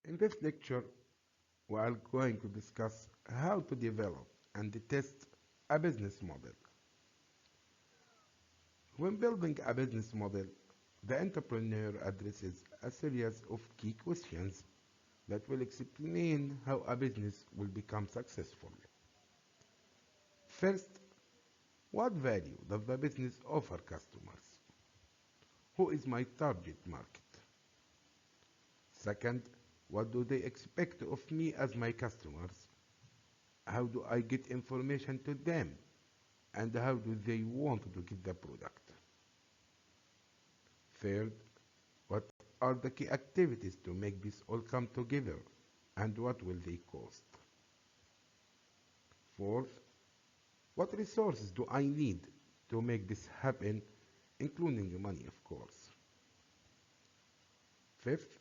In this lecture, we are going to discuss how to develop and test a business model. When building a business model, the entrepreneur addresses a series of key questions that will explain how a business will become successful. First, what value does the business offer customers? Who is my target market? Second, what do they expect of me as my customers? How do I get information to them? And how do they want to get the product? Third, what are the key activities to make this all come together? And what will they cost? Fourth, what resources do I need to make this happen, including money, of course? Fifth,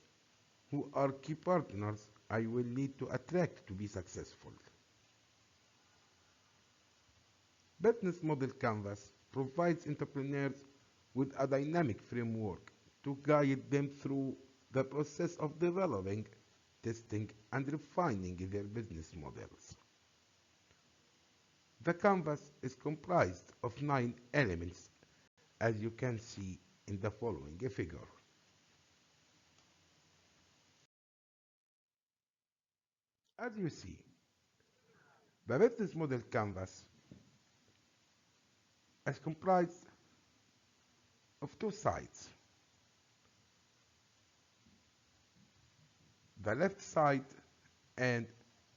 who are key partners I will need to attract to be successful? Business Model Canvas provides entrepreneurs with a dynamic framework to guide them through the process of developing, testing, and refining their business models. The canvas is comprised of 9 elements, as you can see in the following figure. As you see, the business model canvas is comprised of 2 sides. The left side and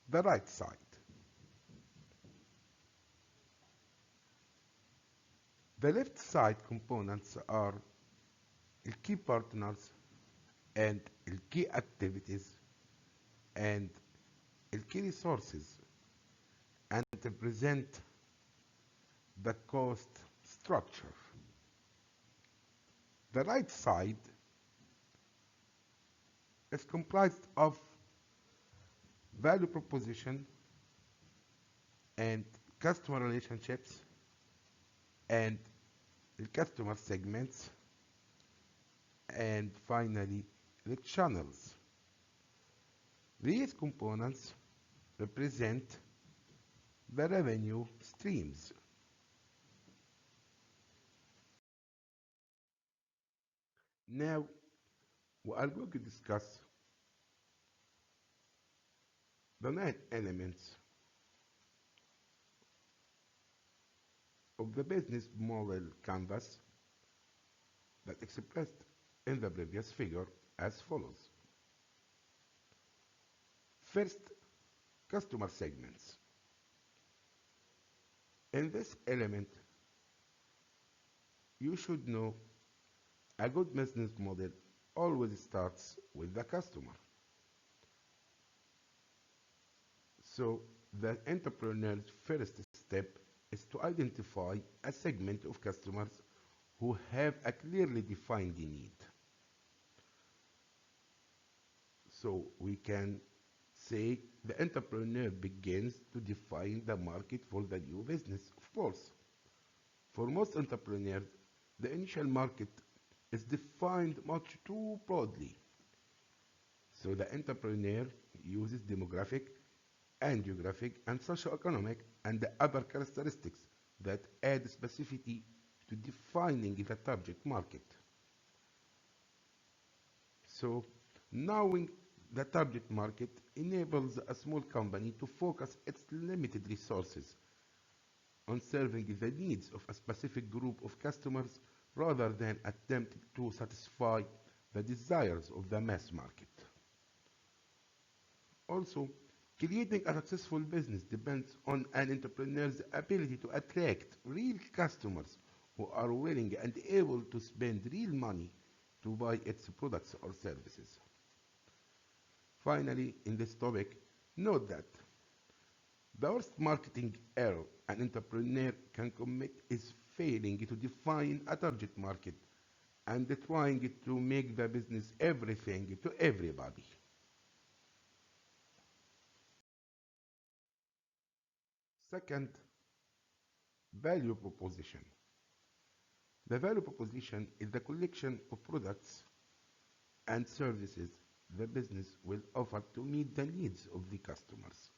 the right side. The left side components are the key partners and the key activities and the key resources, and represent the cost structure. The right side is comprised of value proposition and customer relationships and the customer segments, and finally the channels. These components represent the revenue streams. Now we are going to discuss the 9 elements of the business model canvas that expressed in the previous figure as follows. First, customer segments. In this element, you should know a good business model always starts with the customer. So the entrepreneur's first step is to identify a segment of customers who have a clearly defined need. So we can say the entrepreneur begins to define the market for the new business. Of course, for most entrepreneurs, the initial market is defined much too broadly. So the entrepreneur uses demographic and geographic and socioeconomic and the other characteristics that add specificity to defining the target market. So knowing the target market enables a small company to focus its limited resources on serving the needs of a specific group of customers rather than attempting to satisfy the desires of the mass market. Also, creating a successful business depends on an entrepreneur's ability to attract real customers who are willing and able to spend real money to buy its products or services. Finally, in this topic, note that the worst marketing error an entrepreneur can commit is failing to define a target market and trying to make the business everything to everybody. Second, value proposition. The value proposition is the collection of products and services the business will offer to meet the needs of the customers.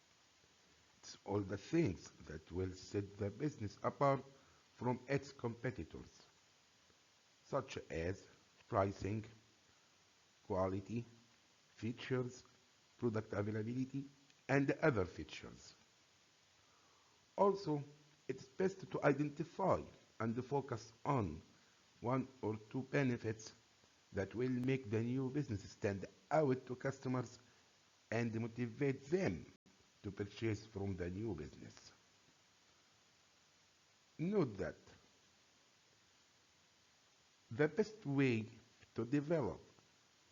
It's all the things that will set the business apart from its competitors, such as pricing, quality, features, product availability, and other features. Also, it's best to identify and focus on one or two benefits that will make the new business stand out to customers and motivate them to purchase from the new business. Note that the best way to develop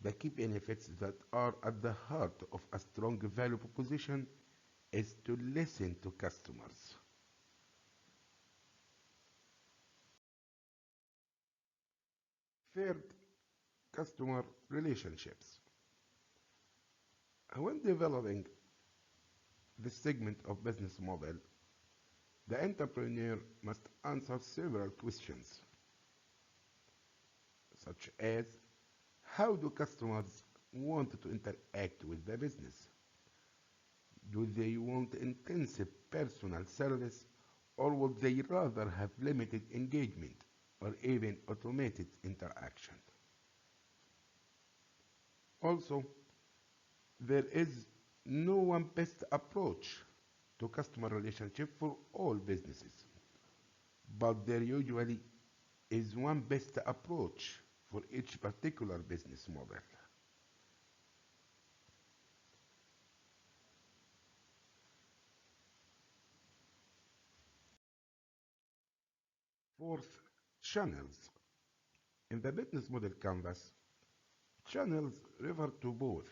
the key benefits that are at the heart of a strong value proposition is to listen to customers. Third, customer relationships. When developing this segment of business model, the entrepreneur must answer several questions, such as how do customers want to interact with the business? Do they want intensive personal service, or would they rather have limited engagement or even automated interaction? Also, there is no one best approach to customer relationship for all businesses, but there usually is one best approach for each particular business model. Fourth, channels. In the business model canvas, channels refer to both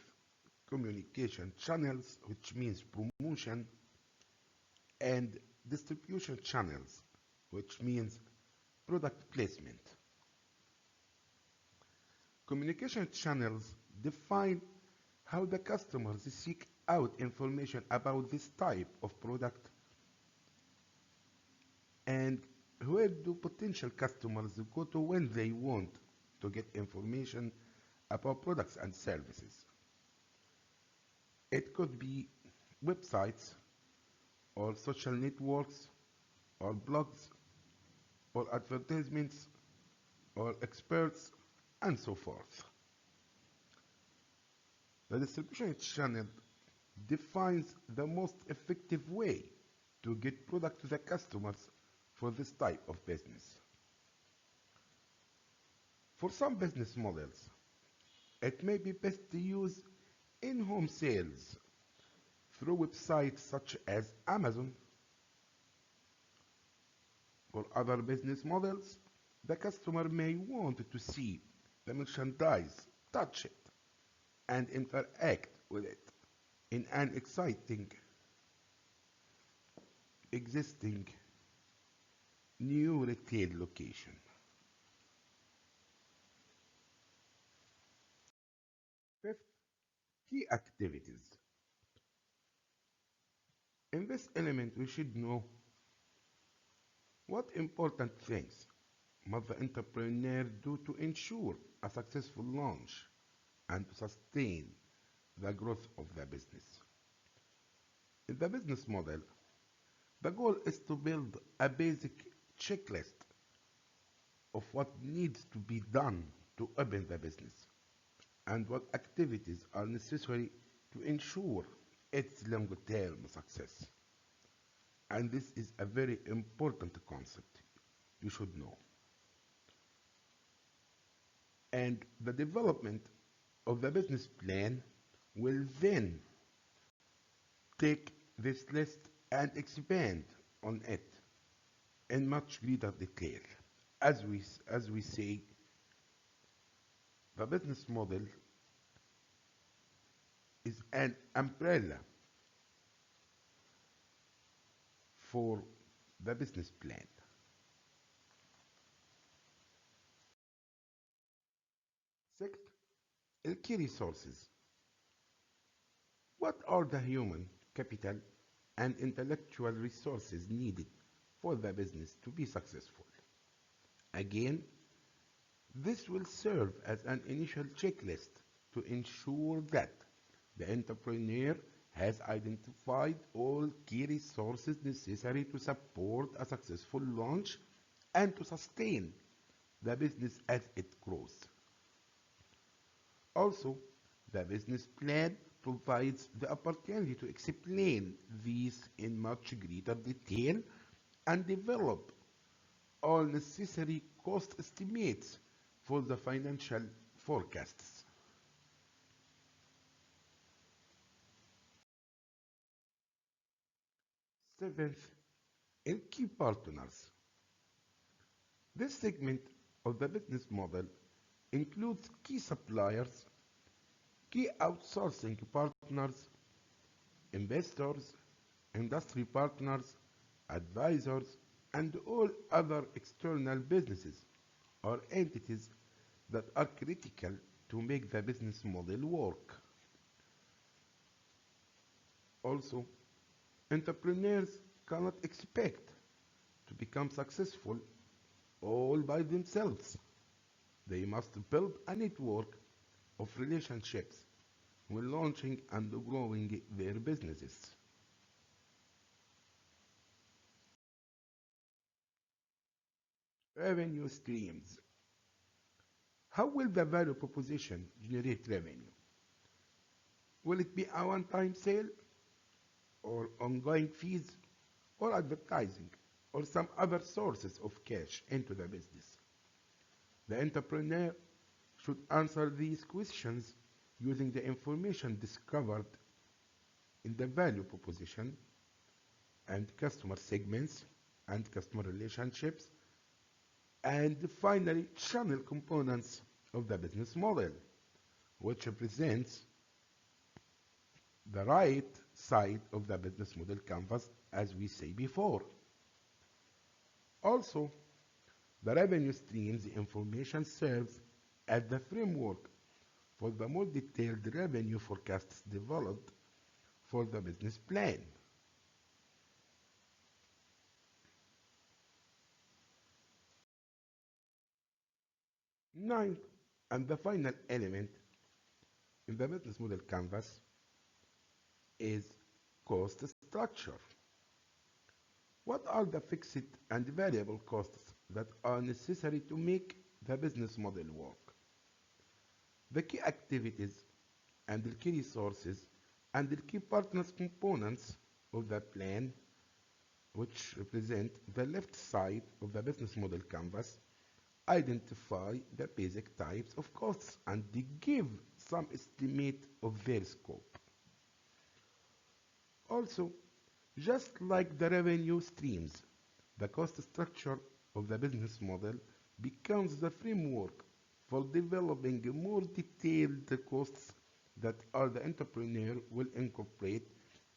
communication channels, which means promotion, and distribution channels, which means product placement. Communication channels define how the customers seek out information about this type of product, and where do potential customers go to when they want to get information about products and services. It could be websites, or social networks, or blogs, or advertisements, or experts, and so forth. The distribution channel defines the most effective way to get product to the customers for this type of business. For some business models, it may be best to use in-home sales through websites such as Amazon. For other business models, the customer may want to see the merchandise, touch it, and interact with it in an exciting, existing, new retail location. Fifth, key activities. In this element, we should know what important things must the entrepreneur do to ensure a successful launch and to sustain the growth of the business. In the business model, the goal is to build a basic checklist of what needs to be done to open the business and what activities are necessary to ensure its long-term success. And this is a very important concept you should know. And the development of the business plan will then take this list and expand on it in much greater detail. As we say, the business model is an umbrella for the business plan. Sixth, key resources. What are the human capital and intellectual resources needed for the business to be successful? Again, this will serve as an initial checklist to ensure that the entrepreneur has identified all key resources necessary to support a successful launch and to sustain the business as it grows. Also, the business plan provides the opportunity to explain these in much greater detail and develop all necessary cost estimates for the financial forecasts. Seventh, in key partners. This segment of the business model includes key suppliers, key outsourcing partners, investors, industry partners, advisors, and all other external businesses or entities that are critical to make the business model work. Also, entrepreneurs cannot expect to become successful all by themselves. They must build a network of relationships when launching and growing their businesses. Revenue streams. How will the value proposition generate revenue? Will it be a one-time sale, or ongoing fees, or advertising, or some other sources of cash into the business? The entrepreneur should answer these questions using the information discovered in the value proposition and customer segments and customer relationships, and finally channel components of the business model, which represents the right side of the business model canvas, as we say before. Also, the revenue streams information serves as the framework for the more detailed revenue forecasts developed for the business plan. Ninth, and the final element in the business model canvas is cost structure. What are the fixed and variable costs that are necessary to make the business model work? The key activities and the key resources and the key partners components of the plan, which represent the left side of the business model canvas, identify the basic types of costs and they give some estimate of their scope. Also, just like the revenue streams, the cost structure of the business model becomes the framework for developing more detailed costs that the entrepreneur will incorporate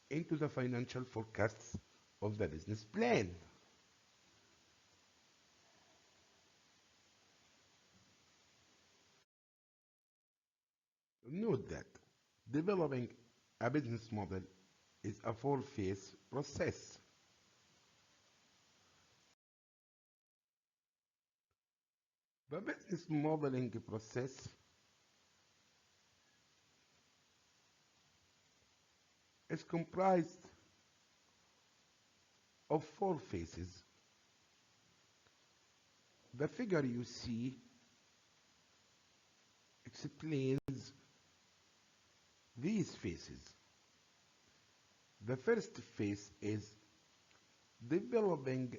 into the financial forecasts of the business plan. Note that developing a business model is a four-phase process. The business modeling process is comprised of four phases. The figure you see explains these phases. The first phase is developing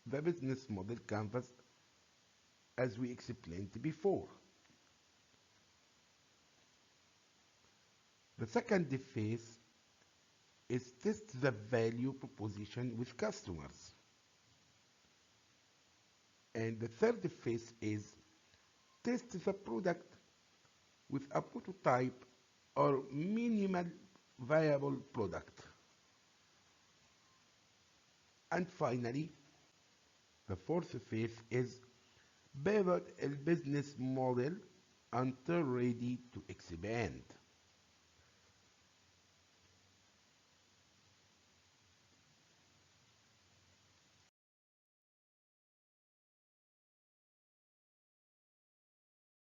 the business model canvas as we explained before. The second phase is test the value proposition with customers. And the third phase is test the product with a prototype or minimal viable product. And finally, the fourth phase is pivot a business model until ready to expand.